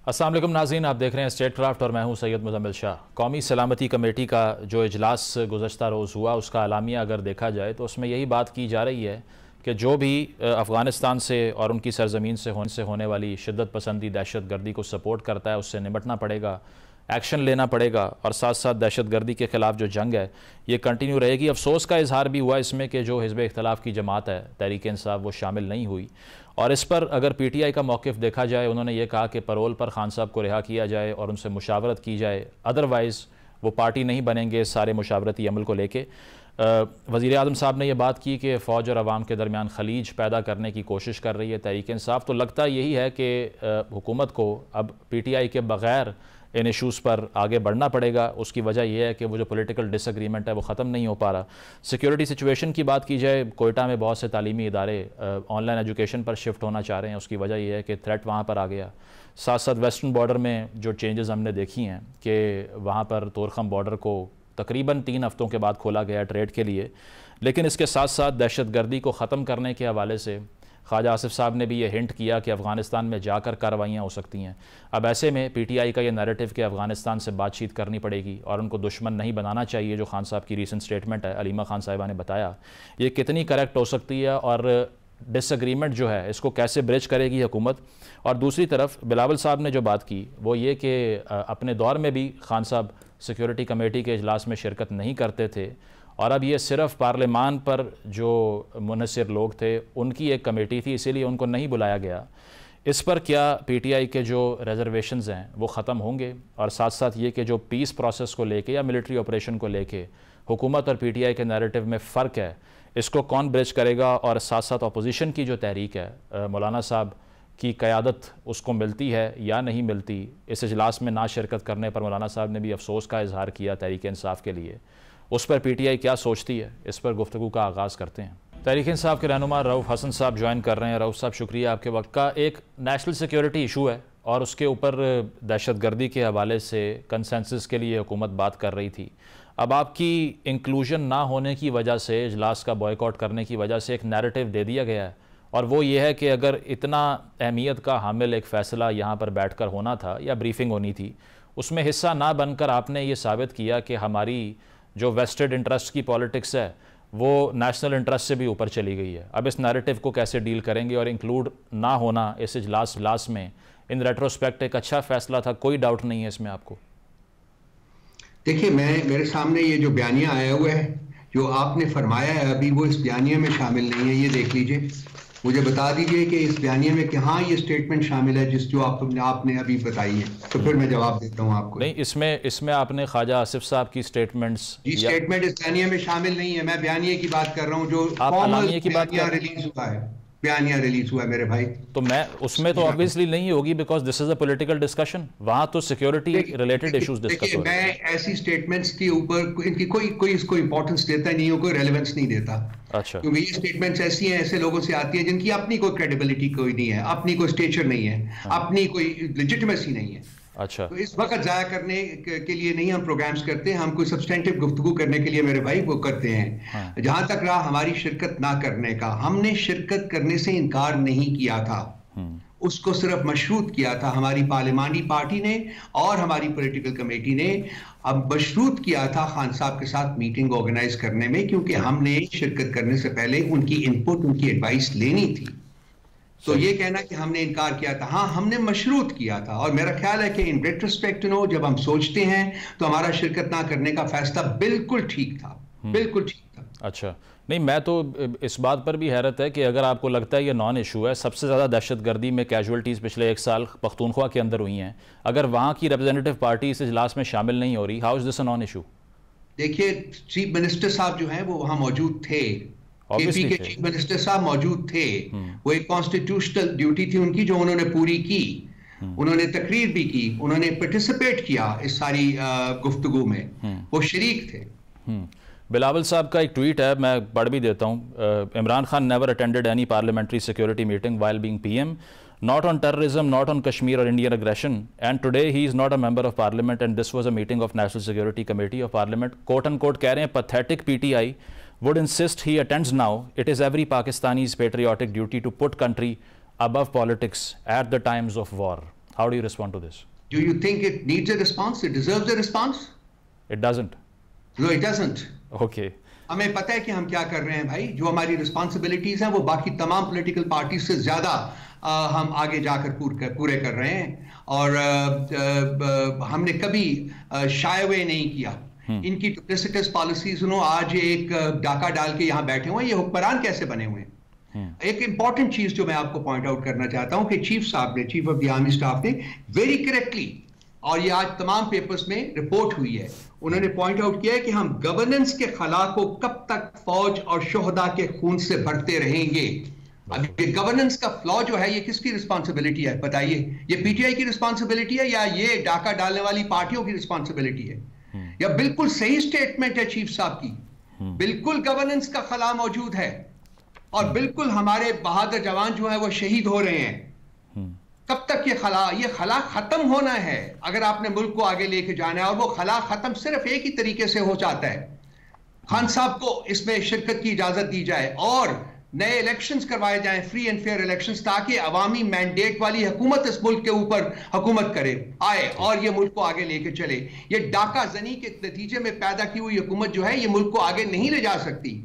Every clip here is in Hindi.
अस्सलाम वालेकुम नाज़रीन, आप देख रहे हैं स्टेट क्राफ्ट और मैं हूं सैयद मुज़म्मिल शाह। कौमी सलामती कमेटी का जो इजलास गुज़श्ता रोज़ हुआ उसका अलामिया अगर देखा जाए तो उसमें यही बात की जा रही है कि जो भी अफ़गानिस्तान से और उनकी सरज़मीन से होने वाली शिद्दत पसंदी दहशत गर्दी को सपोर्ट करता है उससे निपटना पड़ेगा, एक्शन लेना पड़ेगा और साथ साथ दहशत गर्दी के ख़िलाफ़ जो जंग है ये कंटिन्यू रहेगी। अफसोस का इजहार भी हुआ इसमें कि जो हिज़्ब इख्तिलाफ़ की जमात है तहरीक इंसाफ वो शामिल नहीं हुई। और इस पर अगर PTI का मौक़िफ़ देखा जाए, उन्होंने ये कहा कि परोल पर खान साहब को रिहा किया जाए और उनसे मुशावरत की जाए, अदरवाइज़ वो पार्टी नहीं बनेंगे सारे मुशावरती अमल को लेके। वज़ीर आज़म साहब ने यह बात की कि फ़ौज और अवाम के दरमियान खलीज पैदा करने की कोशिश कर रही है तहरीक इंसाफ। तो लगता यही है कि हुकूमत को अब PTI के बग़ैर इन इशूज़ पर आगे बढ़ना पड़ेगा। उसकी वजह यह है कि वो जो पॉलिटिकल डिसएग्रीमेंट है वो ख़त्म नहीं हो पा रहा। सिक्योरिटी सिचुएशन की बात की जाए, कोयटा में बहुत से तालीमी इदारे ऑनलाइन एजुकेशन पर शिफ्ट होना चाह रहे हैं। उसकी वजह यह है कि थ्रेट वहाँ पर आ गया। साथ साथ वेस्टर्न बॉर्डर में जो चेंजेस हमने देखी हैं कि वहाँ पर तोरखम बॉर्डर को तकरीबन 3 हफ्तों के बाद खोला गया ट्रेड के लिए। लेकिन इसके साथ साथ दहशत गर्दी को ख़त्म करने के हवाले से ख्वाजा आसिफ साहब ने भी ये हिंट किया कि अफ़गानिस्तान में जाकर कार्रवाइयाँ हो सकती हैं। अब ऐसे में PTI का ये नैरेटिव कि अफ़गानिस्तान से बातचीत करनी पड़ेगी और उनको दुश्मन नहीं बनाना चाहिए, जो खान साहब की रीसेंट स्टेटमेंट है, अलीमा खान साहिबा ने बताया, ये कितनी करेक्ट हो सकती है और डिसएग्रीमेंट जो है इसको कैसे ब्रिज करेगी हुकूमत। और दूसरी तरफ बिलावल साहब ने जो बात की वो ये कि अपने दौर में भी खान साहब सिक्योरिटी कमेटी के इजलास में शिरकत नहीं करते थे और अब ये सिर्फ़ पार्लिमान पर जो मुनसिर लोग थे उनकी एक कमेटी थी, इसीलिए उनको नहीं बुलाया गया। इस पर क्या PTI के जो रिजर्वेशंस हैं वो ख़त्म होंगे? और साथ साथ ये कि जो पीस प्रोसेस को लेके या मिलिट्री ऑपरेशन को लेके हुकूमत और PTI के नैरेटिव में फ़र्क है, इसको कौन ब्रिज करेगा? और साथ साथ अपोजिशन की जो तहरीक है, मौलाना साहब की क़यादत उसको मिलती है या नहीं मिलती? इस इजलास में ना शिरकत करने पर मौलाना साहब ने भी अफसोस का इजहार किया तहरीक इंसाफ के लिए। उस पर PTI क्या सोचती है, इस पर गुफ्तगू का आगाज़ करते हैं। तहरीक इंसाफ के रहनुमा रऊफ़ हसन साहब ज्वाइन कर रहे हैं। रऊफ़ साहब, शुक्रिया आपके वक्त का। एक नेशनल सिक्योरिटी इशू है और उसके ऊपर दहशत गर्दी के हवाले से कंसेंसस के लिए हुकूमत बात कर रही थी। अब आपकी इंक्लूजन ना होने की वजह से, इजलास का बॉयकॉट करने की वजह से एक नैरेटिव दे दिया गया है और वो ये है कि अगर इतना अहमियत का हामिल एक फ़ैसला यहाँ पर बैठ कर होना था या ब्रीफिंग होनी थी, उसमें हिस्सा ना बनकर आपने ये साबित किया कि हमारी जो वेस्टेड इंटरेस्ट की पॉलिटिक्स है वो नेशनल इंटरेस्ट से भी ऊपर चली गई है। अब इस नैरेटिव को कैसे डील करेंगे? और इंक्लूड ना होना इस इजलास में इन रेट्रोस्पेक्ट एक अच्छा फैसला था, कोई डाउट नहीं है इसमें आपको? देखिए, मेरे सामने ये जो बयानिया आया हुआ है, जो आपने फरमाया है अभी, वो इस बयानिया में शामिल नहीं है। ये देख लीजिए, मुझे बता दीजिए कि इस बयानिया में कहाँ ये स्टेटमेंट शामिल है जो आपने अभी बताई है, तो फिर मैं जवाब देता हूँ आपको। नहीं, इसमें आपने ख्वाजा आसिफ साहब की स्टेटमेंट्स, ये स्टेटमेंट इस बयानिया में शामिल नहीं है। मैं बयानिया की बात कर रहा हूँ, जो फॉर्मल की बात रिलीज हुआ है, बयानिया रिलीज हुआ है मेरे भाई। तो मैं उसमें तो ऑब्वियसली नहीं होगी, because this is a political discussion. वहां तो सिक्योरिटी रिलेटेड इश्यूज डिस्कस हो रहे हैं। मैं ऐसी स्टेटमेंट्स के ऊपर इनकी कोई इसको इंपॉर्टेंस देता नहीं हो, कोई रेलेवेंस नहीं देता। अच्छा, क्योंकि ये स्टेटमेंट्स ऐसी हैं, ऐसे लोगों से आती हैं जिनकी अपनी कोई क्रेडिबिलिटी कोई नहीं है, अपनी कोई स्टेचर नहीं है, अपनी कोई लेजिटिमेसी नहीं है। अच्छा, तो इस वक्त जाया करने के लिए नहीं हम प्रोग्राम्स करते, हम कोई सब्सटेंटिव गुफ्तगू करने के लिए मेरे भाई वो करते हैं। जहां तक रहा हमारी शिरकत ना करने का, हमने शिरकत करने से इनकार नहीं किया था, उसको सिर्फ मशरूत किया था हमारी पार्लिमानी पार्टी ने और हमारी पॉलिटिकल कमेटी ने। अब मशरूत किया था खान साहब के साथ मीटिंग ऑर्गेनाइज करने में, क्योंकि हमने शिरकत करने से पहले उनकी इनपुट, उनकी एडवाइस लेनी थी। तो ये कहना कि हमने इनकार किया था, हाँ, हमने मशरूत किया था। और मेरा ख्याल है कि इन रेट्रोस्पेक्ट जब हम सोचते हैं तो हमारा शिरकत ना करने का फैसला बिल्कुल ठीक था, बिल्कुल ठीक था। अच्छा, नहीं, मैं तो इस बात पर भी हैरत है कि अगर आपको लगता है ये नॉन इशू है, सबसे ज़्यादा दहशत गर्दी में कैजुअल्टीज़ पिछले 1 साल पख्तूनख्वा के अंदर हुई हैं, अगर वहाँ की रिप्रेजेंटेटिव पार्टी इस इजलास में शामिल नहीं हो रही, how is this a non issue? देखिए, चीफ मिनिस्टर साहब जो हैं वो वहाँ मौजूद थे, KP के चीफ मिनिस्टर साहब मौजूद थे। वो एक कॉन्स्टिट्यूशनल ड्यूटी थी उनकी जो उन्होंने पूरी की। उन्होंने तकरीर भी की, उन्होंने पार्टिसिपेट किया इस सारी गुफ्तगू में, वो शरीक थे। बिलावल साहब का एक ट्वीट है, मैं पढ़ भी देता हूँ। Imran Khan never attended any parliamentary security meeting while being PM, not on terrorism, not on Kashmir or Indian aggression, and today he is not a member of parliament and this was a meeting of National Security Committee of Parliament, quote unquote कह रहे हैं pathetic PTI would insist he attends now. It is every Pakistani's patriotic duty to put country above politics at the times of war. How do you respond to this? Do you think it needs a response? It deserves a response? It doesn't. No, it doesn't. Okay. हमें पता है कि हम क्या कर रहे हैं भाई। जो हमारी रिस्पॉन्सिबिलिटीज हैं वो बाकी तमाम पॉलिटिकल पार्टी से ज्यादा हम आगे जाकर पूरे कर रहे हैं, और हमने कभी शाय अवे नहीं किया। इनकी डुप्लिसिटस पॉलिसीज, आज एक डाका डाल के यहाँ बैठे हुए हैं, ये हुक्मरान कैसे बने हुए हैं। एक इंपॉर्टेंट चीज जो मैं आपको पॉइंट आउट करना चाहता हूं कि चीफ साहब ने, chief of the army staff ने वेरी करेक्टली, और ये आज तमाम पेपर्स में रिपोर्ट हुई है, उन्होंने पॉइंट आउट किया है कि हम गवर्नेंस के खला को कब तक फौज और शोहदा के खून से भरते रहेंगे। अब ये गवर्नेंस का फ्लॉ जो है, ये किसकी रिस्पॉन्सिबिलिटी है बताइए? ये पीटीआई की रिस्पॉन्सिबिलिटी है या ये डाका डालने वाली पार्टियों की रिस्पॉन्सिबिलिटी है? या बिल्कुल सही स्टेटमेंट है चीफ साहब की, बिल्कुल गवर्नेंस का खला मौजूद है, और बिल्कुल हमारे बहादुर जवान जो है वो शहीद हो रहे हैं। कब तक ये खला खत्म होना है अगर आपने मुल्क को आगे लेके जाना है, और वो खला खत्म सिर्फ एक ही तरीके से हो जाता है, खान साहब को इसमें शिरकत की इजाजत दी जाए और नए इलेक्शंस करवाए जाएं, फ्री एंड फेयर इलेक्शंस, ताकि अवामी मैंडेट वाली हुकूमत इस मुल्क के ऊपर हुकूमत करे आए और ये मुल्क को आगे लेके चले। ये डाका जनी के नतीजे में पैदा की हुई हुकूमत जो है, ये मुल्क को आगे नहीं ले जा सकती।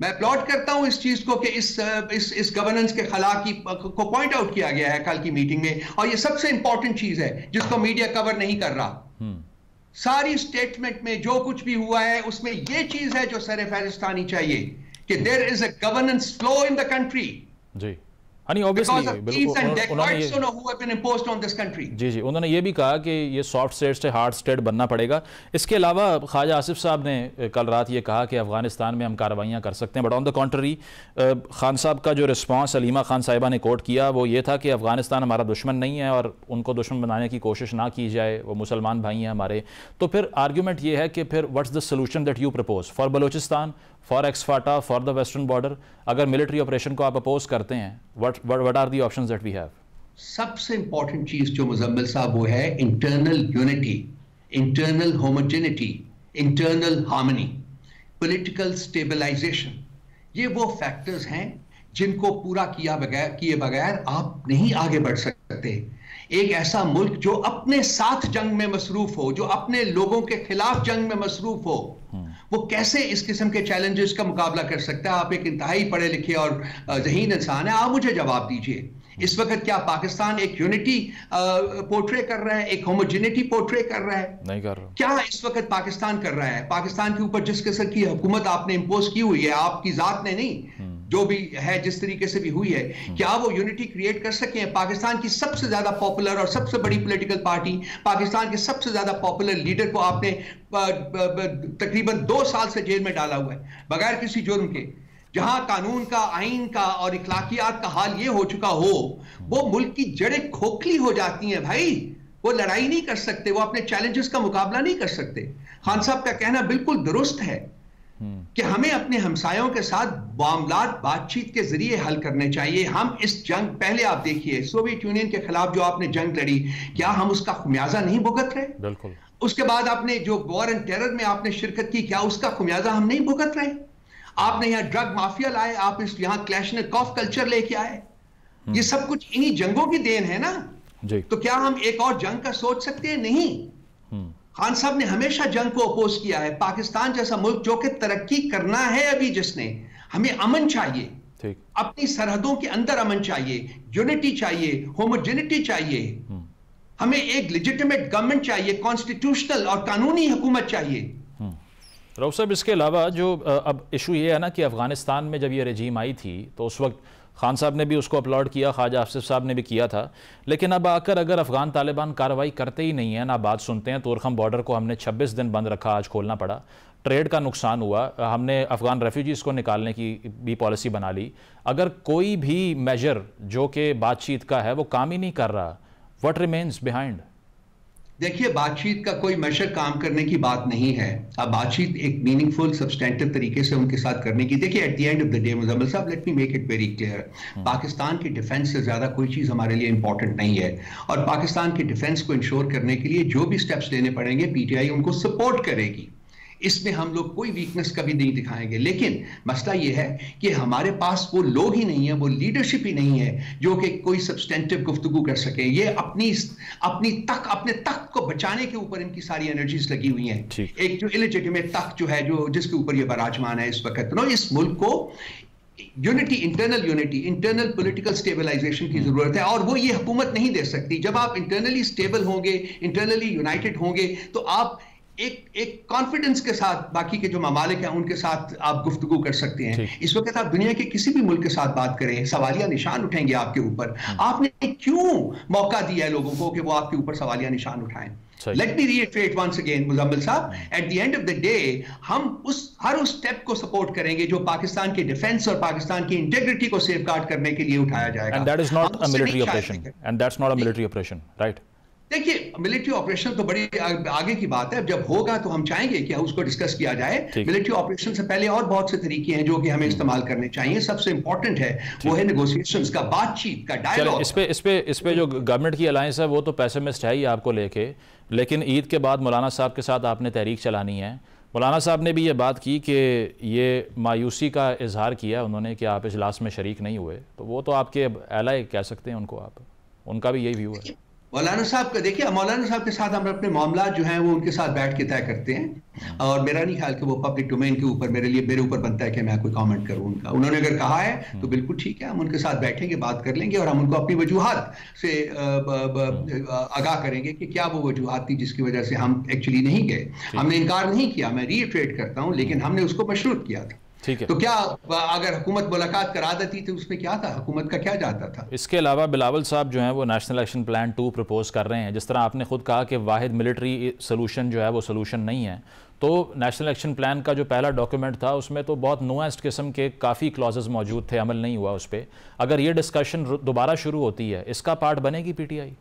मैं अपलॉड करता हूं इस चीज को कि इस गवर्नेंस के खला को पॉइंट आउट किया गया है कल की मीटिंग में, और ये सबसे इंपॉर्टेंट चीज है जिसको मीडिया कवर नहीं कर रहा। सारी स्टेटमेंट में जो कुछ भी हुआ है उसमें ये चीज है जो सर फहरिस्त आनी चाहिए कि there is a governance flow in the country. जी जी, उन्होंने ये भी कहा कि ये सॉफ्ट स्टेट से हार्ड स्टेट बनना पड़ेगा। इसके अलावा ख्वाजा आसिफ साहब ने कल रात ये कहा कि अफगानिस्तान में हम कार्रवाइयाँ कर सकते हैं, but on the contrary Khan साहब का जो रिस्पांस अलीमा खान साहिबा ने कोट किया वो ये था कि अफगानिस्तान हमारा दुश्मन नहीं है और उनको दुश्मन बनाने की कोशिश ना की जाए, वो मुसलमान भाई हैं हमारे। तो फिर आर्ग्यूमेंट ये है कि फिर what's the solution that you propose for Balochistan, for ex FATA, for the western border? अगर मिलिट्री ऑपरेशन को आप अपोज करते हैं, what are the options that we have? सबसे इंपॉर्टेंट चीज जो मुजम्मिल साहब वो है internal unity, internal homogeneity, internal harmony, political stabilisation. ये वो फैक्टर्स हैं जिनको पूरा किए बगैर आप नहीं आगे बढ़ सकते। एक ऐसा मुल्क जो अपने साथ जंग में मसरूफ हो, जो अपने लोगों के खिलाफ जंग में मसरूफ हो, वो कैसे इस किस्म के चैलेंजेस का मुकाबला कर सकता है? आप एक इंतहाई पढ़े लिखे और ज़हीन इंसान है, आप मुझे जवाब दीजिए। इस वक्त क्या पाकिस्तान एक यूनिटी पोर्ट्रे कर रहा है, एक होमोजेनिटी पोर्ट्रे कर रहा है? नहीं कर रहा। क्या इस वक्त पाकिस्तान कर रहा है? पाकिस्तान के ऊपर जिस किस्म की हुकूमत आपने इंपोज की हुई है, आपकी जात ने नहीं, जो भी है जिस तरीके से भी हुई है, क्या वो यूनिटी क्रिएट कर सके? पाकिस्तान की सबसे ज्यादा पॉपुलर और सबसे बड़ी पॉलिटिकल पार्टी, पाकिस्तान के सबसे ज्यादा पॉपुलर लीडर को आपने तकरीबन 2 साल से जेल में डाला हुआ है बगैर किसी जुर्म के। जहां कानून का, आइन का और इखलाकियात का हाल ये हो चुका हो, वो मुल्क की जड़ें खोखली हो जाती हैं भाई। वो लड़ाई नहीं कर सकते, वो अपने चैलेंजेस का मुकाबला नहीं कर सकते। खान साहब का कहना बिल्कुल दुरुस्त है कि हमें अपने हमसायों के साथ मामलात बातचीत के जरिए हल करने चाहिए। हम इस जंग, पहले आप देखिए सोवियत यूनियन के खिलाफ जो आपने जंग लड़ी, क्या हम उसका खुमियाजा नहीं भुगत रहे? बिल्कुल। उसके बाद आपने जो वॉर एंड टेरर में आपने शिरकत की, क्या उसका खुमियाजा हम नहीं भुगत रहे? आपने यहाँ ड्रग माफिया लाए, आप इस यहाँ क्लैशनिकोव कल्चर लेके आए, ये सब कुछ इन्हीं जंगों की देन है ना जी। तो क्या हम एक और जंग का सोच सकते हैं? नहीं। खान साहब ने हमेशा जंग को अपोज किया है। पाकिस्तान जैसा मुल्क जो कि तरक्की करना है अभी, जिसने, हमें अमन चाहिए, अपनी सरहदों के अंदर अमन चाहिए, यूनिटी चाहिए, होमोजेनिटी चाहिए, हमें एक लेजिटिमेट गवर्नमेंट चाहिए, कॉन्स्टिट्यूशनल और कानूनी हुकूमत चाहिए। रऊफ साहब, इसके अलावा जो अब इशू ये है ना कि अफगानिस्तान में जब ये रजीम आई थी तो उस वक्त खान साहब ने भी उसको अपलॉड किया, ख्वाजा आसिफ साहब ने भी किया था, लेकिन अब आकर अगर अफगान तालिबान कार्रवाई करते ही नहीं है, ना बात सुनते हैं। तोरखम बॉर्डर को हमने 26 दिन बंद रखा, आज खोलना पड़ा, ट्रेड का नुकसान हुआ, हमने अफगान रेफ्यूजीज़ को निकालने की भी पॉलिसी बना ली। अगर कोई भी मेजर जो कि बातचीत का है वो काम ही नहीं कर रहा, व्हाट रिमेन्स बिहाइंड? देखिए, बातचीत का कोई मेजर काम करने की बात नहीं है। अब बातचीत एक मीनिंगफुल सब्सटेंटिव तरीके से उनके साथ करने की, देखिए at the end of the day Muzammil साहब, let me make it very clear, Pakistan की डिफेंस से ज्यादा कोई चीज हमारे लिए इंपॉर्टेंट नहीं है, और पाकिस्तान की डिफेंस को इंश्योर करने के लिए जो भी स्टेप्स लेने पड़ेंगे पीटीआई उनको सपोर्ट करेगी। इसमें हम लोग कोई वीकनेस कभी नहीं दिखाएंगे, लेकिन मसला यह है कि हमारे पास वो लोग ही नहीं है, वो लीडरशिप ही नहीं है जो कि कोई सब्सटेंटिव गुफ्तगू कर सके। ये अपने तख्त को बचाने के ऊपर इनकी सारी एनर्जीज लगी हुई हैं। एक जो इलेजिटिमेट तख्त जो है, जो जिसके ऊपर ये बराजमान है इस वक्त, इस मुल्क को इंटरनल पॉलिटिकल स्टेबलाइजेशन की जरूरत है, और वो ये हुकूमत नहीं दे सकती। जब आप इंटरनली स्टेबल होंगे, इंटरनली यूनाइटेड होंगे, तो आप एक कॉन्फिडेंस के साथ बाकी के जो ममालिक हैं उनके साथ आप गुफ्तगू कर सकते हैं। इस वक्त आप दुनिया के किसी भी मुल्क के साथ बात करें, सवालिया निशान उठेंगे आपके ऊपर। आपने क्यों मौका दिया है लोगों को कि वो आपके ऊपर सवालिया निशान उठाएं? Let me reiterate once again, Muzammil साहब, at the end of the day, हम हर उस स्टेप को सपोर्ट करेंगे जो पाकिस्तान के डिफेंस और पाकिस्तान की इंटेग्रिटी को सेफगार्ड करने के लिए उठाया जाएगा। And that is not a military operation. And that's not a military operation, right? देखिए, मिलिट्री ऑपरेशन तो बड़ी आगे की बात है। जब होगा तो हम चाहेंगे कि उसको डिस्कस किया जाए। मिलिट्री ऑपरेशन से पहले और बहुत से तरीके हैं जो कि हमें इस्तेमाल करने चाहिए। सबसे इंपॉर्टेंट है वो है नेगोशिएशंस का, बातचीत का, डायलॉग। इस पे जो गवर्नमेंट की अलायंस है वो तो पेसिमिस्ट है ही आपको लेके, लेकिन ईद के बाद मौलाना साहब के साथ आपने तहरीक चलानी है। मौलाना साहब ने भी ये बात की कि ये मायूसी का इजहार किया उन्होंने कि आप इजलास में शरीक नहीं हुए, तो वो तो आपके एलाय कह सकते हैं उनको, आप उनका भी यही व्यू है। मौलाना साहब का देखिए, मौलाना साहब के साथ हम अपने मामला जो हैं वो उनके साथ बैठ के तय करते हैं, और मेरा नहीं ख्याल कि वो पब्लिक डोमेन के ऊपर मेरे ऊपर बनता है कि मैं कोई कमेंट करूं उनका। उन्होंने अगर कहा है तो बिल्कुल ठीक है, हम उनके साथ बैठेंगे, बात कर लेंगे, और हम उनको अपनी वजूहात से आगाह करेंगे कि क्या वो वजूहात थी जिसकी वजह से हम एक्चुअली नहीं गए। हमने इनकार नहीं किया, मैं रीइटरेट करता हूं, लेकिन हमने उसको मशरूत किया था। ठीक है, तो क्या अगर हुकूमत मुलाकात करा देती तो उसमें क्या था, हुकूमत का क्या जाता था? इसके अलावा बिलावल साहब जो हैं वो नेशनल एक्शन प्लान 2 प्रपोज कर रहे हैं। जिस तरह आपने खुद कहा कि वाहिद मिलिट्री सोल्यूशन जो है वो सोल्यूशन नहीं है, तो नेशनल एक्शन प्लान का जो पहला डॉक्यूमेंट था उसमें तो बहुत नुआंस्ड किस्म के काफ़ी क्लॉजेस मौजूद थे, अमल नहीं हुआ उस पर। अगर ये डिस्कशन दोबारा शुरू होती है, इसका पार्ट बनेगी पीटीआई?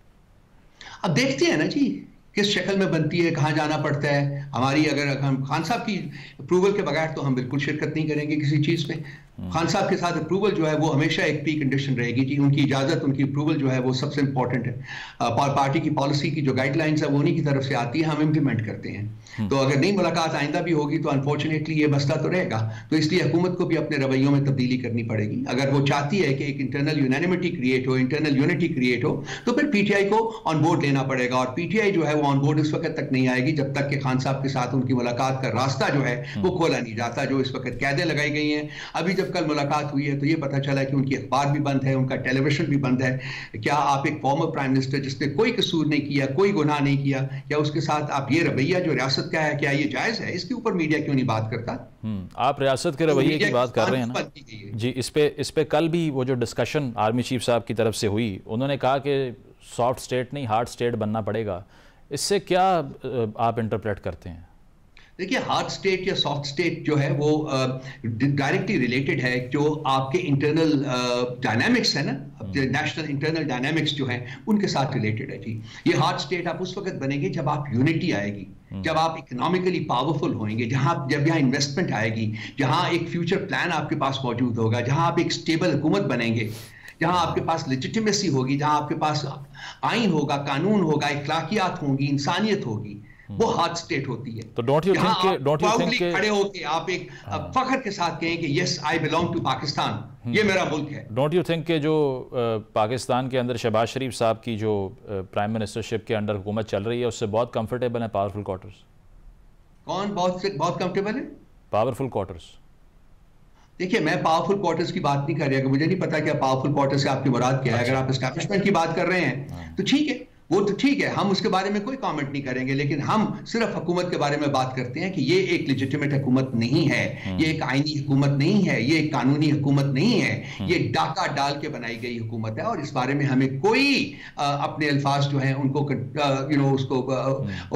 अब देखते हैं ना जी किस शक्ल में बनती है, कहाँ जाना पड़ता है। हमारी अगर हम खान साहब की अप्रूवल के बगैर तो हम बिल्कुल शिरकत नहीं करेंगे किसी चीज़ में। खान साहब के साथ अप्रूवल जो है वो हमेशा एक प्री कंडीशन रहेगी जी, उनकी इजाज़त, उनकी अप्रूवल जो है वो सबसे इंपॉर्टेंट है। पार्टी की पॉलिसी की जो गाइडलाइंस है वो उन्हीं की तरफ से आती है, हम इम्प्लीमेंट करते हैं। तो अगर नई मुलाकात आइंदा भी होगी तो अनफॉर्चुनेटली ये मसला तो रहेगा। तो इसलिए हुकूमत को भी अपने रवैयों में तब्दीली करनी पड़ेगी। अगर वो चाहती है कि एक इंटरनल यूनानिमिटी क्रिएट हो, इंटरनल यूनिटी क्रिएट हो, तो फिर पीटीआई को ऑन बोर्ड लेना पड़ेगा। और पीटीआई जो है वो ऑन बोर्ड इस वक्त तक नहीं आएगी जब तक कि खान साहब के साथ उनकी मुलाकात का रास्ता जो है वो खोला नहीं जाता। जो इस वक्त कैदें लगाई गई हैं, अभी जब कल मुलाकात हुई है तो ये पता चला कि उनकी अखबार भी बंद है, उनका टेलीविजन भी बंद है। क्या आप एक फॉर्मर प्राइम मिनिस्टर जिसने कोई कसूर नहीं किया, कोई गुनाह नहीं किया, क्या उसके साथ आप ये रवैया जो रियासत का है, क्या ये जायज है? इसके ऊपर मीडिया क्यों नहीं बात करता? आप रियासत के रवैये की बात कर रहे हैं ना जी। इस पे कल भी वो जो डिस्कशन आर्मी चीफ साहब की तरफ से हुई, उन्होंने कहा कि सॉफ्ट स्टेट नहीं हार्ड स्टेट बनना पड़ेगा। इससे क्या आप इंटरप्रेट करते हैं? देखिए, हार्ड स्टेट या सॉफ्ट स्टेट जो है वो डायरेक्टली रिलेटेड है जो आपके इंटरनल डायनामिक्स है ना, नेशनल इंटरनल डायनामिक्स जो है उनके साथ रिलेटेड है जी। ये हार्ड स्टेट आप उस वक्त बनेंगे जब आप यूनिटी आएगी, जब आप इकोनॉमिकली पावरफुल होंगे, जब यहाँ इन्वेस्टमेंट आएगी, जहाँ एक फ्यूचर प्लान आपके पास मौजूद होगा, जहाँ आप एक स्टेबल हुकूमत बनेंगे, जहां आपके पास लेजिटिमेसी होगी, जहां आपके पास आइन होगा, कानून होगा, इखलाकियात होंगी, इंसानियत होगी, वो हार्ड स्टेट होती है। तो डोंट यू थिंक खड़े होके आप एक फख्र के साथ कहें कि yes I belong to Pakistan, ये मेरा मुल्क है। डोंट यू थिंक कि जो पाकिस्तान के अंदर शहबाज शरीफ साहब की जो प्राइम मिनिस्टरशिप के अंडर हुकूमत चल रही है उससे बहुत कंफर्टेबल है पावरफुल क्वार्टर्स? कौन बहुत कंफर्टेबल है? Powerful quarters. देखिए, मैं पावरफुल क्वार्टर्स की बात नहीं कर रहा, मुझे नहीं पता क्या पावरफुल क्वार्टर से आपकी मुराद क्या है। अगर आप एस्टैब्लिशमेंट की बात कर रहे हैं तो ठीक है, वो तो ठीक है, हम उसके बारे में कोई कमेंट नहीं करेंगे, लेकिन हम सिर्फ हुकूमत के बारे में बात करते हैं कि ये एक लेजिटिमेट हुकूमत नहीं है, ये एक आईनी हुकूमत नहीं है, ये एक कानूनी हुकूमत नहीं है, ये डाका डाल के बनाई गई हुकूमत है। और इस बारे में हमें कोई अपने अल्फाज जो हैं उनको उसको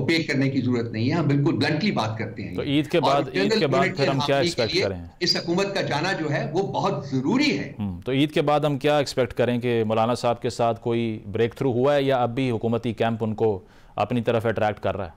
ओपेक करने की जरूरत नहीं है। हम बिल्कुल ब्लंटली बात करते हैं। तो ईद के बाद फिर हम क्या एक्सपेक्ट करें? इस हुकूमत का जाना जो है वो बहुत जरूरी है। तो ईद के बाद हम क्या एक्सपेक्ट करें कि मौलाना साहब के साथ कोई ब्रेक थ्रू हुआ है या अब भी हुकूमती कैंप उनको अपनी तरफ अट्रैक्ट कर रहा है?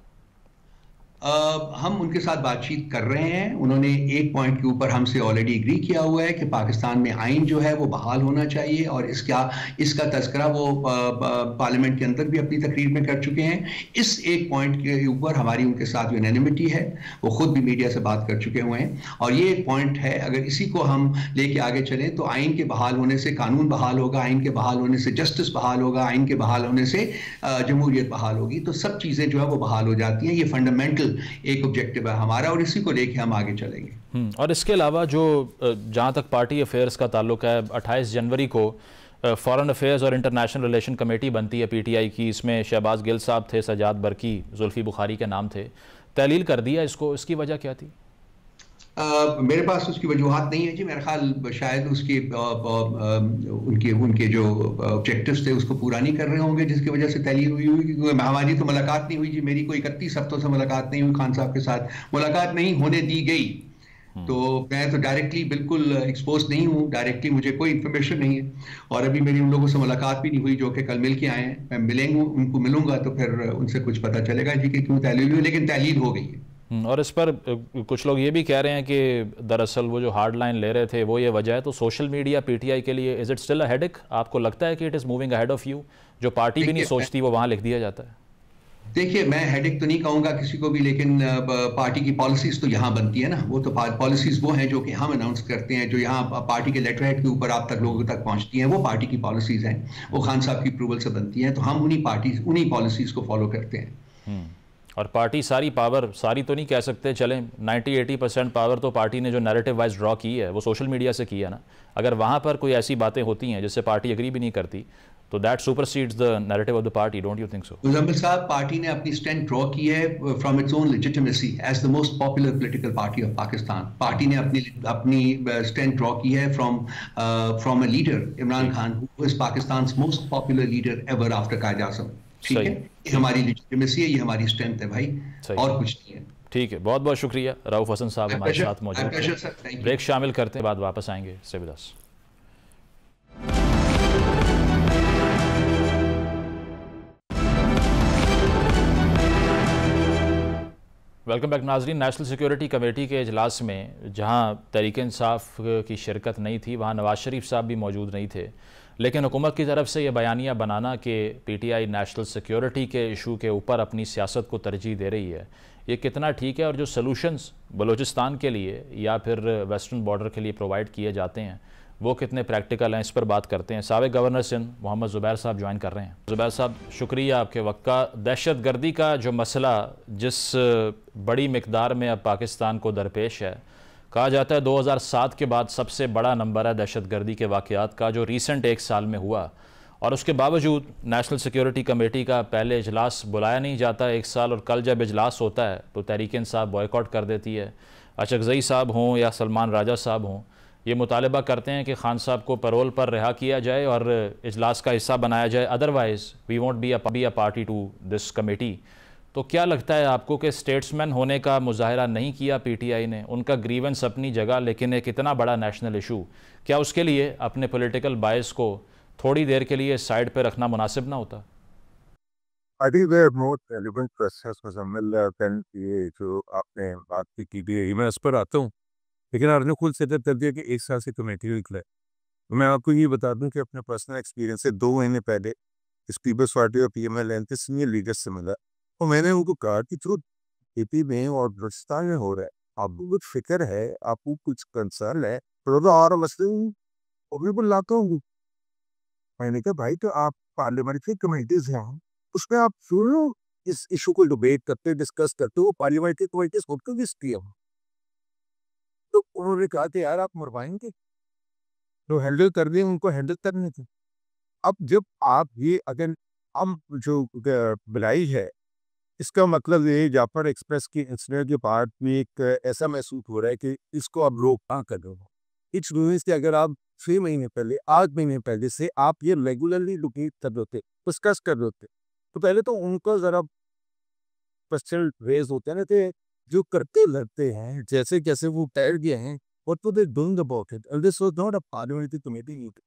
हम उनके साथ बातचीत कर रहे हैं। उन्होंने एक पॉइंट के ऊपर हमसे ऑलरेडी एग्री किया हुआ है कि पाकिस्तान में आइन जो है वो बहाल होना चाहिए, और इसका तज़किरा वो पार्लियामेंट के अंदर भी अपनी तकरीर में कर चुके हैं। इस एक पॉइंट के ऊपर हमारी उनके साथ यूनैनिमिटी है, वो खुद भी मीडिया से बात कर चुके हुए हैं। और ये एक पॉइंट है, अगर इसी को हम लेके आगे चलें तो आइन के बहाल होने से कानून बहाल होगा, आइन के बहाल होने से जस्टिस बहाल होगा, आइन के बहाल होने से जमहूरियत बहाल होगी। तो सब चीज़ें जो है वो बहाल हो जाती हैं। ये फंडामेंटल एक ऑब्जेक्टिव है हमारा, और इसी को लेके हम आगे चलेंगे। और इसके अलावा जो जहाँ तक पार्टी अफेयर्स का ताल्लुक है, 28 जनवरी को फॉरेन अफेयर्स और इंटरनेशनल रिलेशन कमेटी बनती है पीटीआई की। इसमें शहबाज गिल साहब थे, सजाद बरकी, जुल्फी बुखारी के नाम थे। तहलील कर दिया इसको, इसकी वजह क्या थी? मेरे पास उसकी वजूहत नहीं है जी। मेरा ख्याल शायद उसके उनके उनके जो ऑब्जेक्टिव्स थे उसको पूरा नहीं कर रहे होंगे, जिसकी वजह से तहलील हुई क्योंकि हमारी तो मुलाकात नहीं हुई जी। मेरी कोई 31 हफ्तों से मुलाकात नहीं हुई, खान साहब के साथ मुलाकात नहीं होने दी गई। तो मैं तो डायरेक्टली बिल्कुल एक्सपोज नहीं हूँ, डायरेक्टली मुझे कोई इन्फॉर्मेशन नहीं है। और अभी मेरी उन लोगों से मुलाकात भी नहीं हुई जो कि कल मिल के आए हैं। मैं उनको मिलूंगा तो फिर उनसे कुछ पता चलेगा जी कि क्यों तहलील हुई, लेकिन तहलील हो गई है। और इस पर कुछ लोग ये भी कह रहे हैं कि दरअसल वो जो हार्ड लाइन ले रहे थे वो ये वजह है। तो सोशल मीडिया पीटीआई के लिए is it still a headache? आपको लगता है कि it is moving ahead of you? जो पार्टी भी नहीं सोचती वो वहाँ लिख दिया जाता है। देखिए, मैं हेडेक तो नहीं कहूंगा किसी को भी, लेकिन पार्टी की पॉलिसीज तो यहाँ बनती है ना। वो तो पॉलिसीज वो हैं जो कि हम अनाउंस करते हैं, जो यहाँ पार्टी के लेटर हेड के ऊपर आप तक लोगों तक पहुंचती हैं, वो पार्टी की पॉलिसीज हैं। वो खान साहब की अप्रूवल से बनती हैं, तो हम उन्हीं पॉलिसीज को फॉलो करते हैं। और पार्टी सारी पावर, सारी तो नहीं कह सकते, चलें 90-80% पावर तो पार्टी ने जो नैरेटिव वाइज ड्रॉ की है वो सोशल मीडिया से की है ना। अगर वहाँ पर कोई ऐसी बातें होती हैं जिससे पार्टी एग्री भी नहीं करती, तो that supersedes the narrative of the party, don't you think so? Muzammil साहब, पार्टी ने अपनी स्टैंड ड्रॉ की है from its own legitimacy as the most popular political party of Pakistan. Party ने अपनी स्टैंड ड्रॉ की है from a leader Imran Khan, who is Pakistan most popular leader ever after Quaid Azam. ठीक है, ये हमारी लेजिटिमेसी है, ये हमारी स्ट्रेंथ है भाई, और कुछ नहीं है। ठीक है, बहुत बहुत शुक्रिया रऊफ हसन साहब हमारे साथ मौजूद हैं। ब्रेक शामिल करते हैं, बाद वापस आएंगे सेविदास। वेलकम बैक नाजरीन। नेशनल सिक्योरिटी कमेटी के इजलास में जहां तहरीक-ए-इंसाफ की शिरकत नहीं थी, वहां नवाज शरीफ साहब भी मौजूद नहीं थे, लेकिन हुकूमत की तरफ से ये बयानिया बनाना कि पीटीआई नेशनल सिक्योरिटी के इशू के ऊपर अपनी सियासत को तरजीह दे रही है, ये कितना ठीक है? और जो सलूशंस बलूचिस्तान के लिए या फिर वेस्टर्न बॉर्डर के लिए प्रोवाइड किए जाते हैं वो कितने प्रैक्टिकल हैं, इस पर बात करते हैं। साबिक गवर्नर सिंध मोहम्मद ज़ुबैर साहब ज्वाइन कर रहे हैं। ज़ुबैर साहब, शुक्रिया आपके वक्त का। दहशत गर्दी का जो मसला जिस बड़ी मिकदार में अब पाकिस्तान को दरपेश है, कहा जाता है 2007 के बाद सबसे बड़ा नंबर है दहशत गर्दी के वाक़यात का जो रीसेंट एक साल में हुआ, और उसके बावजूद नेशनल सिक्योरिटी कमेटी का पहले इजलास बुलाया नहीं जाता एक साल, और कल जब इजलास होता है तो तहरीक-ए-इंसाफ बॉयकॉट कर देती है। अशरफजई साहब हों या सलमान राजा साहब हों, ये मुतालबा करते हैं कि खान साहब को पैरोल पर रिहा किया जाए और इजलास का हिस्सा बनाया जाए, otherwise we won't be a party to this committee. तो क्या लगता है आपको कि स्टेट्समैन होने का मुजाहरा नहीं किया पीटीआई ने? उनका ग्रीवेंस अपनी जगह, लेकिन एक इतना बड़ा नेशनल इशू, क्या उसके लिए अपने पॉलिटिकल बायस को थोड़ी देर के लिए साइड पे रखना मुनासिब ना होता? I think there more relevant questions Muzammil then ये जो आपने बात की थी, मैं इस पर आता हूँ। लेकिन आपने खुद सेटअप कर दिया कि एक साल से कमेटी निकला है। तो मैं आपको ये बता दूं कि अपने पर्सनल एक्सपीरियंस से 2 महीने पहले इस पीपल्स पार्टी और पीएमएल के सीनियर लीडर्स से मिला, और मैंने उनको कहा कि जो एपी में और बलूचिस्तान में हो रहा है, आपको कुछ फिक्र है, आपको कुछ कंसर्न है, तो और मसले बुलाता हूँ। मैंने कहा भाई, तो आप पार्लियामेंट्री कमेटीज हैं, उसमें आप क्यों इस इशू को डिबेट करते, डिस्कस करते हो? पार्लियामेंट्री कमेटीज होती किस लिए? तो उन्होंने कहा कि यार आप मरवाएंगे, तो हैंडल कर दें, उनको हैंडल करने थे। अब जब आप ये अगर हम जो बुलाई है, इसका मतलब ये जाफर एक्सप्रेस की इंसिडेंट के बाद में एक ऐसा महसूस हो रहा है कि इसको अब रोक ना कर दो। इट्स मीन्स कि अगर आप 6 महीने पहले, 8 महीने पहले से आप ये रेगुलरली डिबेट कर रहे थे, डिस्कस कर रहे थे, तो पहले तो उनको ज़रा क्वेश्चन रेज होते हैं ना, कि जो करते लड़ते हैं, जैसे कैसे वो टहल गए हैं, what were they doing about it? And this was not a parliamentary committee meeting.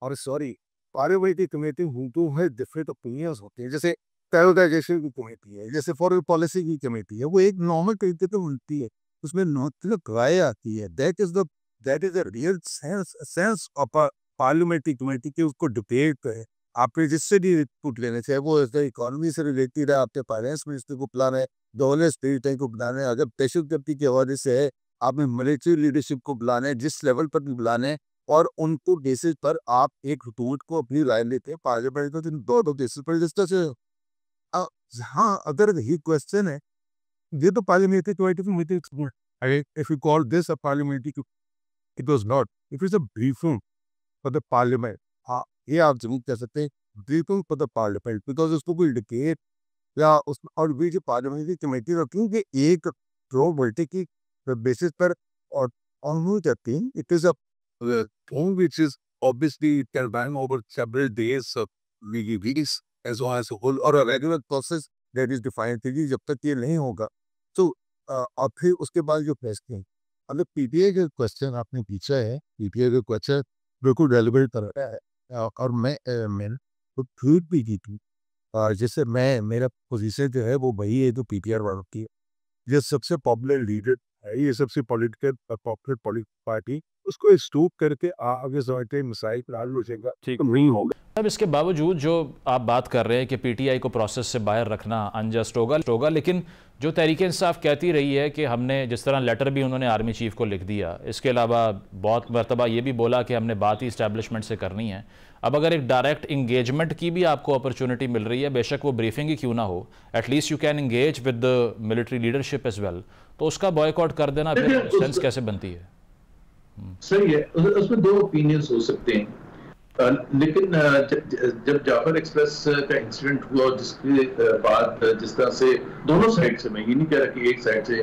और सॉरी, पार्लियामेंट्री कमेटी हूँ तो है डिफरेंट ओपिनियंस होते हैं। जैसे प्राइवेटाइजेशन की कमेटी है, जैसे फॉरेन पॉलिसी की कमेटी है, वो एक नॉर्मल तरीके से बनती है, उसमें नौतिक राय आती है। That is the real sense of a parliamentary committee की, उसको डिबेट है। आपने जिससे भी इनपुट लेने चाहिए, वो इकोनॉमी से रिलेटेड है, आपने फाइनेंस मिनिस्टर को बुलाना है, गवर्नर स्टेट को बुलाना है, अगर दहशतगर्दी के हवाले से है, आपने मिलिट्री लीडरशिप को बुलाना है, जिस लेवल पर भी बुलाना है, और उनको बेसिस पर आप एक हुकूमत को अपनी राय लेते हैं पार्लियामेंट को, दो बेसिस पर जिस तरह से हाँ, अगर यही क्वेश्चन है, ये तो पार्लियामेंट्री कमेटी की meeting, if you call this a parliamentary, it was not, it was a briefing for the parliament. हाँ, ये आप जरूर कह सकते हैं, briefing for the parliament, because उसको कोई डिबेट या उस, और भी जो पार्लियामेंट्री कमेटी रखी कि एक प्रोबेबिलिटी की बेसिस पर, और ऑन करती है, it is a thing which is obviously it can run over several days of weeks as well as a whole or a regular process that is defined थी। जब तक ये नहीं होगा तो और फिर उसके बाद जो फैसले हैं, मतलब पीटीआई का क्वेश्चन आपने पूछा है, पीटीआई का क्वेश्चन बिल्कुल रेलिवेंट कर रहा है, और मैंने तो ट्वीट भी की थी, और जैसे मेरा पोजीशन जो है वो वही है जो पीटीआर वालों की है। ये सबसे पॉपुलर लीडर है, ये सबसे पॉपुलर पॉलिटिकल पार्टी, उसको स्टॉप करके आगे जाके मिसाइल पर हल हो जाएगा, ठीक नहीं होगा। अब इसके बावजूद जो आप बात कर रहे हैं कि पीटीआई को प्रोसेस से बाहर रखना अनजस्ट होगा, लेकिन जो तहरीक इंसाफ कहती रही है कि हमने, जिस तरह लेटर भी उन्होंने आर्मी चीफ को लिख दिया, इसके अलावा बहुत मरतबा ये भी बोला कि हमने बात ही इस्टेब्लिशमेंट से करनी है। अब अगर एक डायरेक्ट इंगेजमेंट की भी आपको अपॉर्चुनिटी मिल रही है, बेशक वो ब्रीफिंग ही क्यों ना हो, at least you can engage with the military leadership as well, तो उसका बॉयकॉट कर देना फिर सेंस कैसे बनती है? सही है, उसमें दो ओपिनियंस हो सकते हैं, लेकिन जब जाफर एक्सप्रेस का इंसिडेंट हुआ, जिसके बाद जिस तरह से दोनों साइड से, मैं ये नहीं कह रहा कि एक साइड से,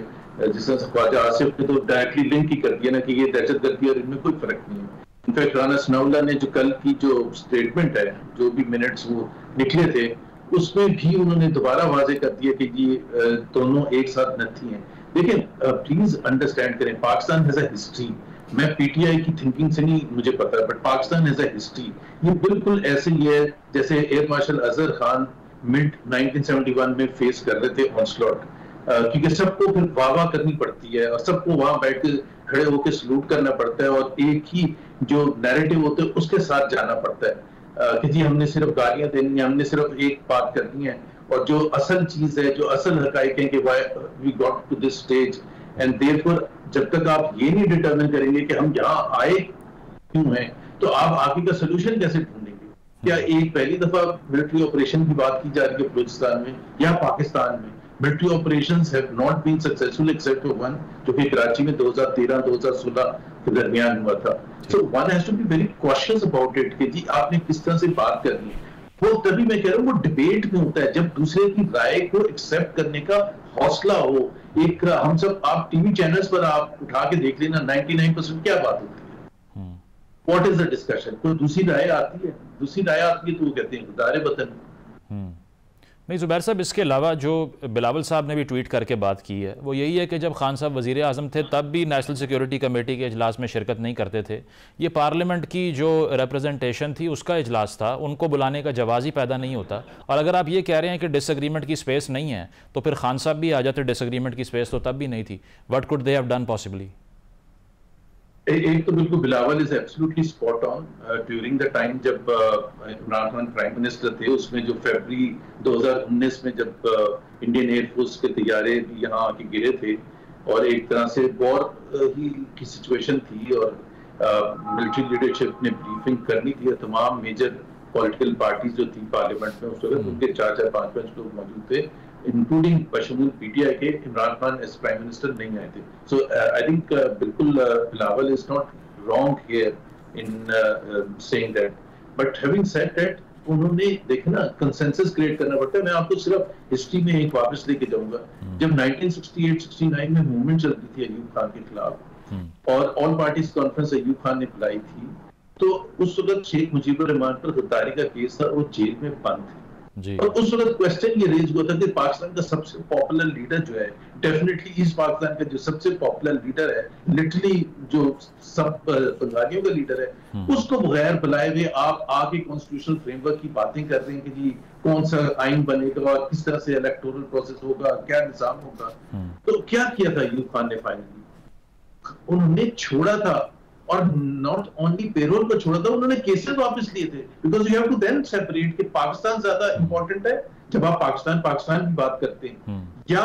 जिस तरह से ख्वाजा आसिफ ने तो डायरेक्टली लिंक ही कर दिया ना कि ये दहशतगर्दी और इनमें कोई फर्क नहीं है। इनफैक्ट राना सनाउल्लाह ने जो कल की जो स्टेटमेंट है, जो भी मिनट्स वो निकले थे, उसमें भी उन्होंने दोबारा वाजे कर दिया कि ये दोनों एक साथ नहीं है। लेकिन प्लीज अंडरस्टैंड करें, पाकिस्तान हैज अ हिस्ट्री, मैं पीटीआई की थिंकिंग से नहीं मुझे पता, but Pakistan has a history. ये बिल्कुल ऐसे ही है जैसे air marshal Azhar Khan mid 1971 में फेस कर रहे थे ऑनस्लॉट, क्योंकि सबको फिर वाह करनी पड़ती है और सबको वहां बैठ के खड़े होकर सलूट करना पड़ता है, और एक ही जो नैरेटिव होते हैं उसके साथ जाना पड़ता है कि जी हमने सिर्फ गालियां देनी है, हमने सिर्फ एक बात करनी है, और जो असल चीज है, जो असल हकाइक है कि why we got to this stage, and therefore जब तक आप ये नहीं डिटरमिन करेंगे कि हम यहाँ आए क्यों हैं, तो आप आगे का सोल्यूशन कैसे ढूंढेंगे? क्या एक पहली दफा मिलिट्री ऑपरेशन की बात की जा रही है बलूचिस्तान में या पाकिस्तान में? Military operations have not been successful except for one, जो कि कराची में 2013-2016 के दरमियान हुआ था। So one has to be very cautious about it कि जी आपने किस तरह से बात करनी है। वो तभी मैं कह रहा हूँ वो डिबेट में होता है जब दूसरे की राय को एक्सेप्ट करने का हौसला हो। एक हम सब, आप टीवी चैनल्स पर आप उठा के देख लेना, 99% क्या बात होती है, व्हाट इज द डिस्कशन? कोई दूसरी राय आती है, तो वो कहते हैं खुदारे वतन। नहीं ज़ुबैर साहब, इसके अलावा जो बिलावल साहब ने भी ट्वीट करके बात की है वो यही है कि जब खान साहब वज़ीर आज़म थे तब भी नेशनल सिक्योरिटी कमेटी के इजलास में शिरकत नहीं करते थे। ये पार्लियामेंट की जो रिप्रेजेंटेशन थी उसका इजलास था, उनको बुलाने का जवाज़ ही पैदा नहीं होता। और अगर आप ये कह रहे हैं कि डिसएग्रीमेंट की स्पेस नहीं है तो फिर खान साहब भी आ जाते, डिसएग्रीमेंट की स्पेस तो तब भी नहीं थी। What could they have done possibly? एक तो बिल्कुल Bilawal is absolutely spot on. During the time जब इमरान खान प्राइम मिनिस्टर थे, उसमें जो फरवरी 2019 में जब इंडियन एयरफोर्स के तैयारे भी यहाँ आके गिरे थे और एक तरह से वॉर की सिचुएशन थी और मिलिट्री लीडरशिप ने ब्रीफिंग करनी थी, तमाम मेजर पॉलिटिकल पार्टीज जो थी पार्लियामेंट में उस वक्त उनके 4-5 लोग मौजूद थे, इंक्लूडिंग बशमूल पीटीआई के। Imran Khan as prime minister नहीं आए थे। सो आई थिंक बिल्कुल Bilawal is not wrong here in saying that, but having said that उन्होंने देखे ना कंसेंसस क्रिएट करना पड़ता है। मैं आपको सिर्फ हिस्ट्री में एक वापस लेके जाऊंगा। जब 1968-69 में मूवमेंट चलती थी अयूब खान के खिलाफ और all parties conference Ayub Khan ने बुलाई थी, तो उस वक्त शेख मुजीबुर रहमान पर गद्दारी का केस था, वो जेल में बंद थे। और उस वक्त क्वेश्चन ये रेज हुआ था कि पाकिस्तान का सबसे पॉपुलर लीडर जो है, डेफिनेटली ईस्ट पाकिस्तान का जो सबसे पॉपुलर लीडर है, लिटरली जो सब बंगालियों का लीडर है, उसको बगैर बुलाए हुए आप आगे कॉन्स्टिट्यूशनल फ्रेमवर्क की बातें कर रहे हैं कि जी कौन सा आइन बनेगा और किस तरह से इलेक्टोरल प्रोसेस होगा, क्या निजाम होगा। तो क्या किया था अयूब खान ने फाइनली? उन्होंने छोड़ा था, और नॉट ओनली पेरोल को छोड़ा था, उन्होंने केसेस वापस लिए थे, because you have to then separate कि पाकिस्तान ज्यादा इंपॉर्टेंट है जब आप पाकिस्तान की बात करते हैं, या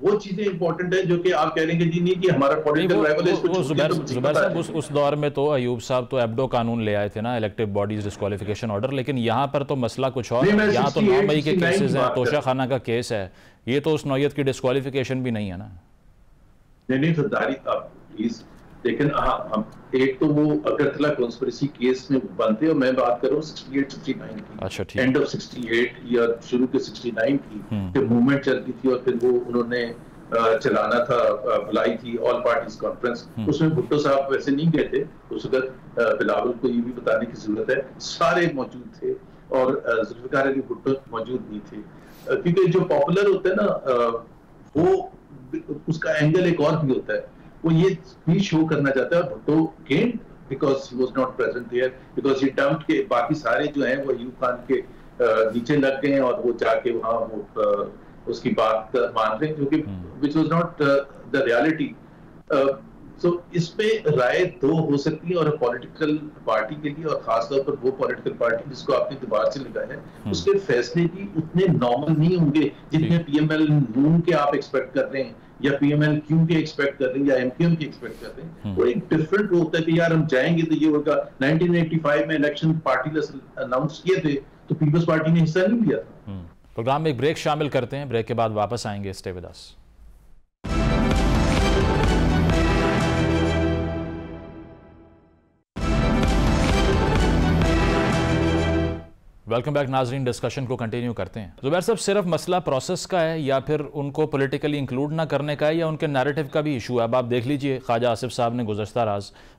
वो चीजें इंपॉर्टेंट है जो कि आप कह रहे हैं कि जी नहीं कि हमारा पॉलिटिकल राइवल है, इसको जुबैर साहब उस दौर में तो अयूब साहब तो एब्डो कानून ले आए थे ना, इलेक्टिव बॉडीज डिस्क्वालिफिकेशन ऑर्डर, लेकिन यहाँ पर तो मसला कुछ और, यहाँ तो 9 मई के केसेस हैं, तोशा खाना का केस है, ये तो उस नौयत की डिस्क्वालिफिकेशन भी नहीं है ना। नहीं प्लीज, लेकिन हाँ, हम एक तो वो अगरतला कॉन्स्पिरेसी केस में बनते, और मैं बात कर रहा हूँ 68-69 की, अच्छा ठीक, एंड ऑफ 68 या शुरू के 69 की जब मूवमेंट चलती थी, और फिर वो उन्होंने चलाना था, बुलाई थी ऑल पार्टीज कॉन्फ्रेंस, उसमें भुट्टो साहब वैसे नहीं गए थे उस वक्त। बिलावल को ये भी बताने की जरूरत है, सारे मौजूद थे, और जुल्फिकार अली भुट्टो मौजूद नहीं थे, क्योंकि जो पॉपुलर होता है ना, वो उसका एंगल एक और भी होता है, वो ये भी शो करना चाहता है। Bhutto gain because he was not present there, because he dumped के बाकी सारे जो हैं वो अयूब खान के नीचे लग गए, और वो जाके वहां वो उसकी बात मान रहे हैं, जो कि which was not the reality. So इसमें राय दो हो सकती है, और पॉलिटिकल पार्टी के लिए, और खासतौर पर वो पॉलिटिकल पार्टी जिसको आपने दोबारा से लगाया है, उसके फैसले भी उतने नॉर्मल नहीं होंगे जितने पीएमएल नून के आप एक्सपेक्ट कर रहे हैं, या पीएमएल क्यू के एक्सपेक्ट कर रहे हैं, या एमक्यूएम के एक्सपेक्ट कर रहे हैं। वो एक डिफरेंट होता है कि यार हम जाएंगे तो ये होगा। 1985 में इलेक्शन पार्टी अनाउंस किए थे तो पीपल्स पार्टी ने हिस्सा नहीं लिया था। प्रोग्राम में एक ब्रेक शामिल करते हैं, ब्रेक के बाद वापस आएंगे, stay with us. Welcome back नाजरीन, डिस्कशन को कंटिन्यू करते हैं। जुबैर साहब, सिर्फ मसला प्रोसेस का है या फिर उनको पॉलिटिकली इंक्लूड ना करने का है, या उनके नैरेटिव का भी इशू है? अब आप देख लीजिए, ख्वाजा आसिफ साहब ने गुज़श्ता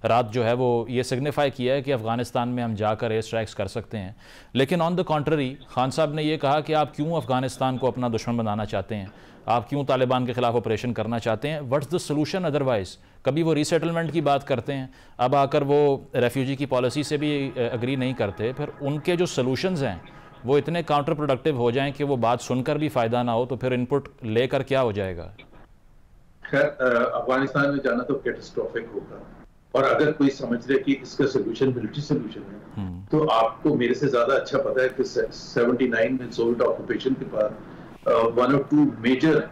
रात जो है वो ये सिग्निफाई किया है कि अफ़गानिस्तान में हम जाकर एयर स्ट्राइक्स कर सकते हैं, लेकिन ऑन द कॉन्ट्ररी खान साहब ने ये कहा कि आप क्यों अफ़गानिस्तान को अपना दुश्मन बनाना चाहते हैं, आप क्यों तालिबान के खिलाफ ऑपरेशन करना चाहते हैं, व्हाट्स द सोल्यूशन अदरवाइज? कभी वो रीसेटलमेंट की बात करते हैं, अब आकर वो रेफ्यूजी की पॉलिसी से भी एग्री नहीं करते, फिर उनके जो सोल्यूशंस हैं वो इतने काउंटर प्रोडक्टिव हो जाएं कि वो बात सुनकर भी फ़ायदा ना हो, तो फिर इनपुट लेकर क्या हो जाएगा? खैर, अफगानिस्तान में जाना तो कैटास्ट्रोफिक होगा, और अगर कोई समझ रहे कि इसका सोल्यूशन मिलिट्री सोल्यूशन है, तो आपको मेरे से ज्यादा अच्छा पता है कि 79 में सोवियत ऑक्यूपेशन के बाद 1 और 2 मेजर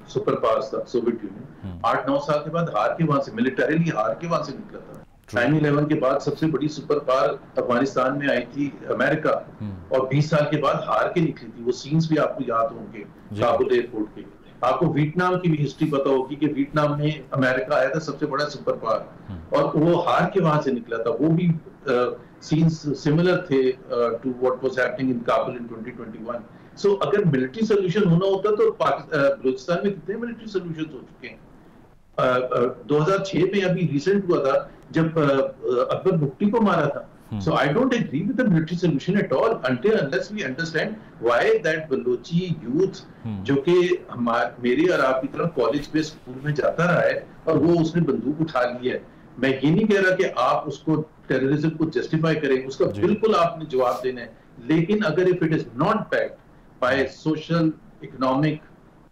सुपर पावर्स था सोवियत यूनियन, 8-9 साल के बाद हार के वहां से, मिलिटरीली हार के वहां से निकला था। 9/11 के बाद सबसे बड़ी सुपर पावर अफगानिस्तान में आई थी अमेरिका, और 20 साल के बाद हार के निकली थी। वो सीन्स भी आपको याद होंगे काबुल एयरपोर्ट के। आपको वियतनाम की भी हिस्ट्री पता होगी कि वियतनाम में अमेरिका आया था सबसे बड़ा सुपर पावर, और वो हार के वहां से निकला था। वो भी सीन्स सिमिलर थे to what was happening in Kabul in 2021। So अगर मिलिट्री सोल्यूशन होना होता तो बलूचिस्तान में कितने मिलिट्री सोल्यूशन हो चुके हैं। 2006 में अभी रिसेंट हुआ था जब अकबर बुगटी को मारा था। So I don't agree with the military solution at all until unless we understand why that Balochi youth जो कि मेरे और आपकी तरह कॉलेज पे स्कूल में जाता रहा है और वो उसने बंदूक उठा ली है, मैं ये नहीं कह रहा कि आप उसको टेररिज्म को जस्टिफाई करें, उसका बिल्कुल आपने जवाब देना है, लेकिन अगर if it is not backed by social economic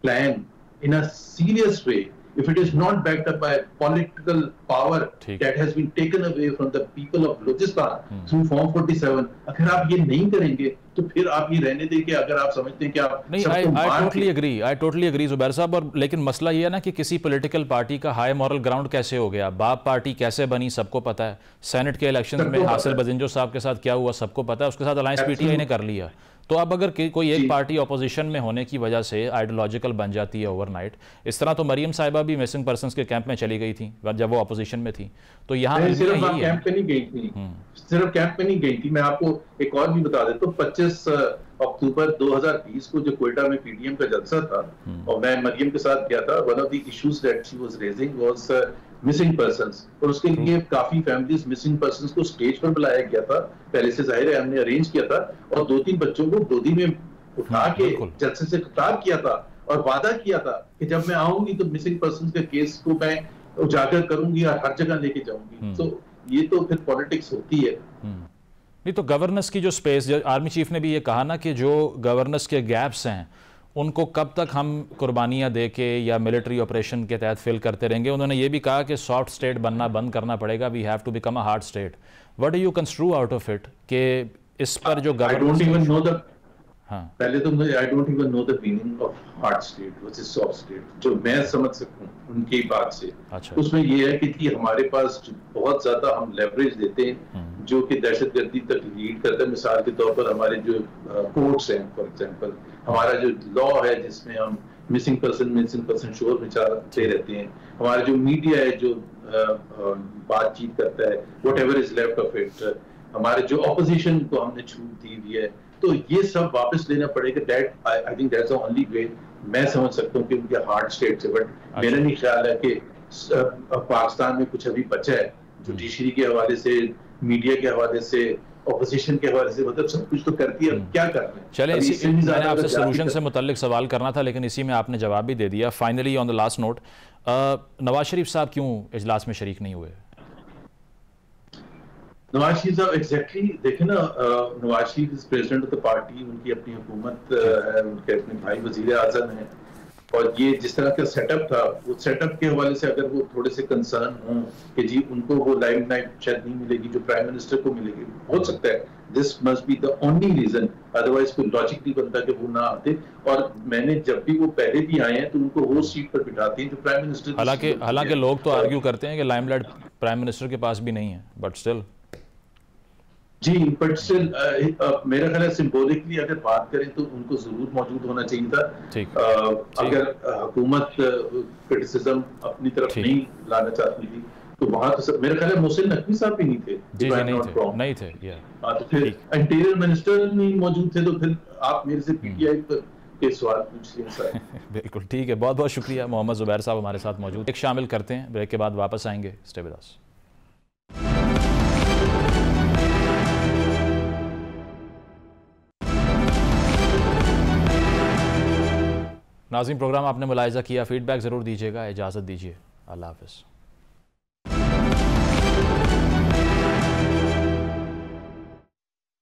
plan in a serious way, if it is not backed up by political power that has been taken away from the people of Balochistan through Form 47, अगर आप ये नहीं करेंगे तो फिर आप ये रहने देंगे। अगर आप समझते हैं कि आप नहीं, I totally agree जुबैर साहब। और लेकिन मसला ये है ना कि किसी पॉलिटिकल पार्टी का हाई मॉरल ग्राउंड कैसे हो गया। बाप पार्टी कैसे बनी सबको पता है, सेनेट के इलेक्शन में हासिल बजिंजो साहब के साथ क्या हुआ सबको पता है, उसके साथ अलायंस पीटीआई ने कर लिया। तो अब अगर कोई एक पार्टी ऑपोजिशन में होने की वजह से आइडियोलॉजिकल बन जाती है ओवरनाइट, इस तरह तो मरियम साहिबा भी मिसिंग पर्संस के कैंप में चली गई थी जब वो ऑपोजिशन में थी। तो यहाँ सिर्फ कैंप पे नहीं गई थी, सिर्फ कैंप पे नहीं गई थी। मैं आपको एक और भी बता देता हूँ, 25 अक्टूबर 2020 को जो क्वेटा में पीडीएम का जलसा था और मैं मरियम के साथ गया था, one of the issues that she was raising was missing persons, और उसके लिए काफी फैमिलीज मिसिंग पर्संस को स्टेज पर बुलाया गया था। पहले से जाहिर है हमने अरेंज किया था, और 2-3 बच्चों को गोदी में उठा के जल्से से खिताब किया था और वादा किया था कि जब मैं आऊंगी तो मिसिंग पर्सन के केस को मैं उजागर करूंगी और हर जगह लेके जाऊंगी। तो ये तो फिर पॉलिटिक्स होती है। नहीं तो गवर्नेंस की जो स्पेस, आर्मी चीफ ने भी ये कहा ना कि जो गवर्नेंस के गैप्स हैं उनको कब तक हम कुर्बानियाँ दे के या मिलिट्री ऑपरेशन के तहत फिल करते रहेंगे। उन्होंने ये भी कहा कि सॉफ्ट स्टेट बनना बंद करना पड़ेगा, we have to become a hard state. What do you construe out of it कि इस पर जो गवर्नेंस, हाँ पहले तो मुझे I don't even know the meaning of hard state versus soft state, जो मैं समझ सकूं उनकी बात से। अच्छा। उसमें ये है कि हमारे पास बहुत ज्यादा हम लेवरेज देते हैं जो कि दहशतगर्दी तक लीड करता है। मिसाल के तौर पर हमारे जो कोर्ट्स हैं, फॉर एग्जांपल हमारा जो लॉ है जिसमें हम मिसिंग पर्सन शोर मचाते रहते हैं, हमारा जो मीडिया है जो बातचीत करता है, whatever is left of it, हमारे जो ऑपोजिशन को हमने छूट दी हुई है, तो ये सब वापस लेना पड़ेगा। That I think that's the only way मैं समझ सकता हूँ कि उनके हार्ड स्टेट से। बट मेरा नहीं ख्याल है कि पाकिस्तान में कुछ अभी बचा है जुडिशरी के हवाले से, मीडिया के हवाले से, ऑपोजिशन के हवाले से, मतलब सब कुछ तो करती है, क्या कर रहे हैं। चले मैंने आपसे सोल्यूशन से मुतल्लिक सवाल करना था लेकिन इसी में आपने जवाब भी दे दिया। Finally on the last note, Nawaz Sharif साहब क्यों इजलास में शरीक नहीं हुए? नवाज शरीफ साहब एग्जैक्टली देखे ना, Nawaz Sharif is president of the party, उनकी अपनी हुकूमत है, उनके अपने भाई वजीर आजम हैं, और ये जिस तरह का सेटअप था, वो सेटअप के हवाले से अगर वो थोड़े से कंसर्न हों कि जी उनको वो लाइमलाइट शायद नहीं मिलेगी जो प्राइम मिनिस्टर को मिलेगी, हो सकता है this must be the only reason, otherwise कोई लॉजिक नहीं बनता कि वो ना आते। और मैंने जब भी वो पहले भी आए हैं तो उनको वो सीट पर बिठाते हैं जो प्राइम मिनिस्टर। हालांकि लोग तो आर्ग्यू करते हैं कि लाइमलाइट प्राइम मिनिस्टर के पास भी नहीं है, बट स्टिल जी, बट स्टिल मेरा ख्याल है सिंबॉलिकली अगर बात करें तो उनको जरूर मौजूद होना चाहिए था। अगर हुकूमत क्रिटिसिज्म अपनी तरफ नहीं लाना चाहती थी तो वहां तो मेरा ख्याल है मोहसिन नकवी साहब भी नहीं थे। जी, नहीं थे। तो फिर इंटीरियर मिनिस्टर नहीं मौजूद थे, तो फिर आप मेरे से पीटीआई के सवाल पूछिए। बिल्कुल ठीक है, बहुत बहुत शुक्रिया। मोहम्मद जुबैर साहब हमारे साथ मौजूद। एक शामिल करते हैं, ब्रेक के बाद वापस आएंगे। Stay with us. नाज़रीन, प्रोग्राम आपने मुलाहिज़ा किया, फीडबैक ज़रूर दीजिएगा। इजाज़त दीजिए, अल्लाह हाफ़िज़।